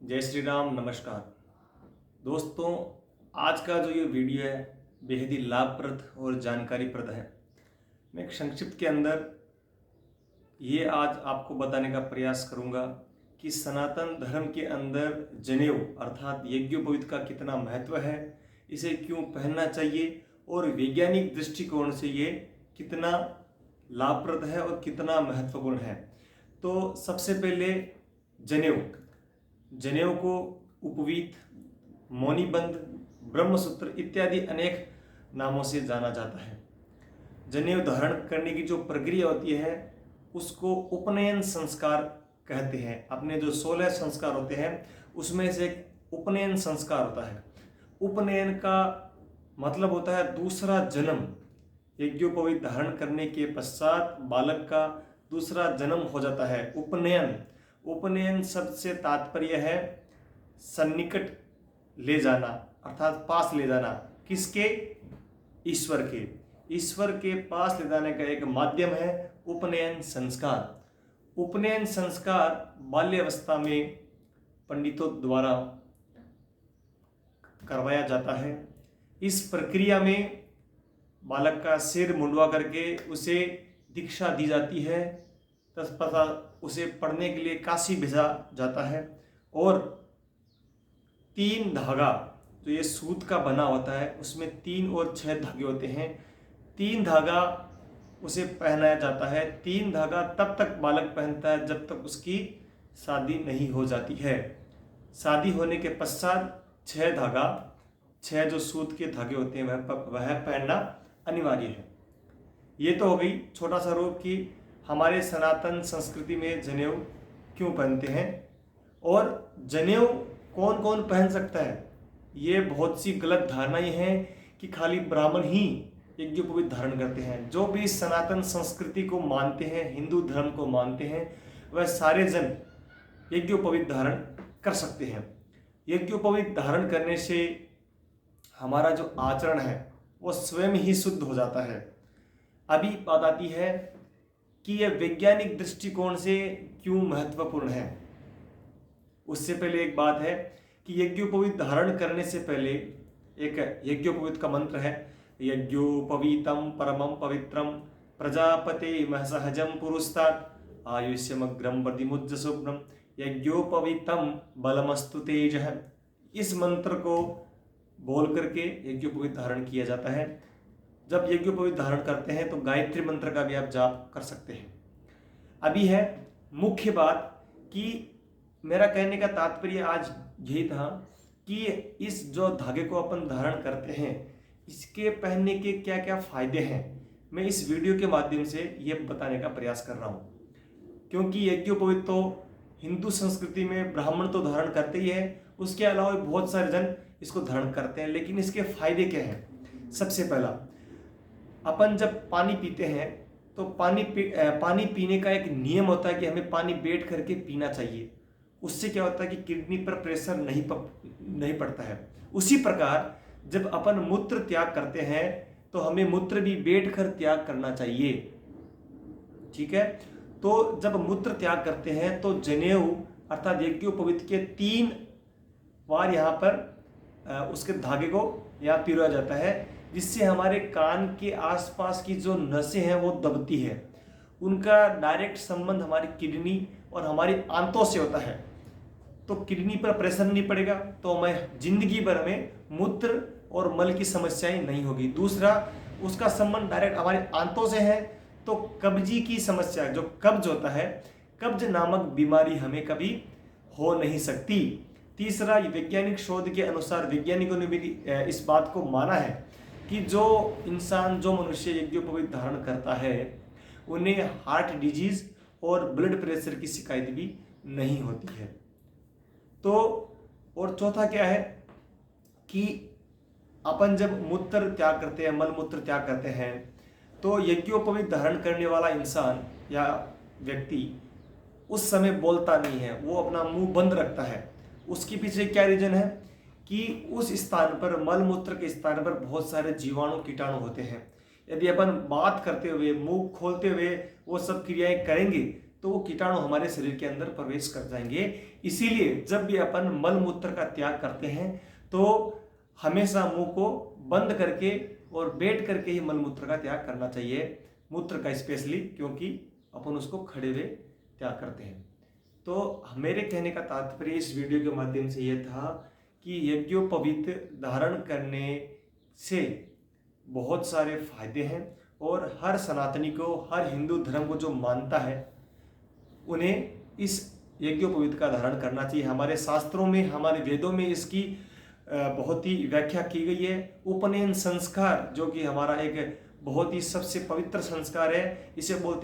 जय श्री राम। नमस्कार दोस्तों, आज का जो ये वीडियो है बेहद ही लाभप्रद और जानकारीप्रद है। मैं एक संक्षिप्त के अंदर ये आज आपको बताने का प्रयास करूंगा कि सनातन धर्म के अंदर जनेऊ अर्थात यज्ञोपवीत का कितना महत्व है, इसे क्यों पहनना चाहिए और वैज्ञानिक दृष्टिकोण से ये कितना लाभप्रद है और कितना महत्वपूर्ण है। तो सबसे पहले जनेऊ को उपवीत, मौनीबंध, ब्रह्मसूत्र इत्यादि अनेक नामों से जाना जाता है। जनेऊ धारण करने की जो प्रक्रिया होती है उसको उपनयन संस्कार कहते हैं। अपने जो 16 संस्कार होते हैं उसमें से एक उपनयन संस्कार होता है। उपनयन का मतलब होता है दूसरा जन्म। यज्ञोपवीत धारण करने के पश्चात बालक का दूसरा जन्म हो जाता है। उपनयन शब्द से तात्पर्य है सन्निकट ले जाना अर्थात पास ले जाना। किसके? ईश्वर के पास ले जाने का एक माध्यम है उपनयन संस्कार। उपनयन संस्कार बाल्यावस्था में पंडितों द्वारा करवाया जाता है। इस प्रक्रिया में बालक का सिर मुंडवा करके उसे दीक्षा दी जाती है। तत्पश्चात उसे पढ़ने के लिए काशी भेजा जाता है और 3 धागा जो ये सूत का बना होता है उसमें 3 और 6 धागे होते हैं। 3 धागा उसे पहनाया जाता है। 3 धागा तब तक बालक पहनता है जब तक उसकी शादी नहीं हो जाती है। शादी होने के पश्चात 6 जो सूत के धागे होते हैं वह पहनना अनिवार्य है। ये तो हो गई छोटा सा रूप कि हमारे सनातन संस्कृति में जनेऊ क्यों पहनते हैं और जनेऊ कौन कौन पहन सकता है। ये बहुत सी गलत धारणाएं हैं कि खाली ब्राह्मण ही यज्ञोपवीत धारण करते हैं। जो भी सनातन संस्कृति को मानते हैं, हिंदू धर्म को मानते हैं, वह सारे जन यज्ञोपवीत धारण कर सकते हैं। यज्ञोपवीत धारण करने से हमारा जो आचरण है वो स्वयं ही शुद्ध हो जाता है। अभी बात आती है कि यह वैज्ञानिक दृष्टिकोण से क्यों महत्वपूर्ण है। उससे पहले एक बात है कि यज्ञोपवीत धारण करने से पहले एक यज्ञोपवीत का मंत्र है, यज्ञोपवीतम परमं पवित्रम प्रजापते महसहजम पुरुस्तात् आयुष्यमग्रम वर्धिमुज्ज शुभ्रम यज्ञोपवीतम बलमस्तु तेजः। इस मंत्र को बोल करके यज्ञोपवीत धारण किया जाता है। जब यज्ञोपवीत धारण करते हैं तो गायत्री मंत्र का भी आप जाप कर सकते हैं। अभी है मुख्य बात कि मेरा कहने का तात्पर्य आज यही था कि इस जो धागे को अपन धारण करते हैं इसके पहनने के क्या क्या फायदे हैं, मैं इस वीडियो के माध्यम से ये बताने का प्रयास कर रहा हूँ। क्योंकि यज्ञोपवीत तो हिंदू संस्कृति में ब्राह्मण तो धारण करते ही है, उसके अलावा बहुत सारे जन इसको धारण करते हैं। लेकिन इसके फायदे क्या हैं? सबसे पहला, अपन जब पानी पीते हैं तो पानी पीने का एक नियम होता है कि हमें पानी बैठ करके पीना चाहिए। उससे क्या होता है कि किडनी पर प्रेशर नहीं पड़ता है। उसी प्रकार जब अपन मूत्र त्याग करते हैं तो हमें मूत्र भी बैठ कर त्याग करना चाहिए। ठीक है, तो जब मूत्र त्याग करते हैं तो जनेऊ अर्थात यज्ञोपवीत के 3 बार यहाँ पर उसके धागे को यहाँ पिरोया जाता है, जिससे हमारे कान के आसपास की जो नसें हैं वो दबती है। उनका डायरेक्ट संबंध हमारी किडनी और हमारी आंतों से होता है। तो किडनी पर प्रेशर नहीं पड़ेगा तो हमें जिंदगी भर में मूत्र और मल की समस्याएं नहीं होगी। दूसरा, उसका संबंध डायरेक्ट हमारे आंतों से है तो कब्जी की समस्या, जो कब्ज होता है, कब्ज नामक बीमारी हमें कभी हो नहीं सकती। तीसरा, वैज्ञानिक शोध के अनुसार वैज्ञानिकों ने भी इस बात को माना है कि जो मनुष्य यज्ञोपवीत धारण करता है उन्हें हार्ट डिजीज और ब्लड प्रेशर की शिकायत भी नहीं होती है। तो और चौथा क्या है कि अपन जब मूत्र त्याग करते हैं, मल मूत्र त्याग करते हैं, तो यज्ञोपवीत धारण करने वाला इंसान या व्यक्ति उस समय बोलता नहीं है, वो अपना मुंह बंद रखता है। उसके पीछे क्या रीजन है कि उस स्थान पर, मल मूत्र के स्थान पर बहुत सारे जीवाणु कीटाणु होते हैं। यदि अपन बात करते हुए, मुंह खोलते हुए वो सब क्रियाएं करेंगे तो वो कीटाणु हमारे शरीर के अंदर प्रवेश कर जाएंगे। इसीलिए जब भी अपन मल मूत्र का त्याग करते हैं तो हमेशा मुंह को बंद करके और बैठ करके ही मल मूत्र का त्याग करना चाहिए, मूत्र का स्पेशली, क्योंकि अपन उसको खड़े हुए त्याग करते हैं। तो मेरे कहने का तात्पर्य इस वीडियो के माध्यम से यह था कि यज्ञोपवीत धारण करने से बहुत सारे फायदे हैं और हर सनातनी को, हर हिंदू धर्म को जो मानता है उन्हें इस यज्ञोपवीत का धारण करना चाहिए। हमारे शास्त्रों में, हमारे वेदों में इसकी बहुत ही व्याख्या की गई है। उपनयन संस्कार जो कि हमारा एक बहुत ही सबसे पवित्र संस्कार है, इसे बोलते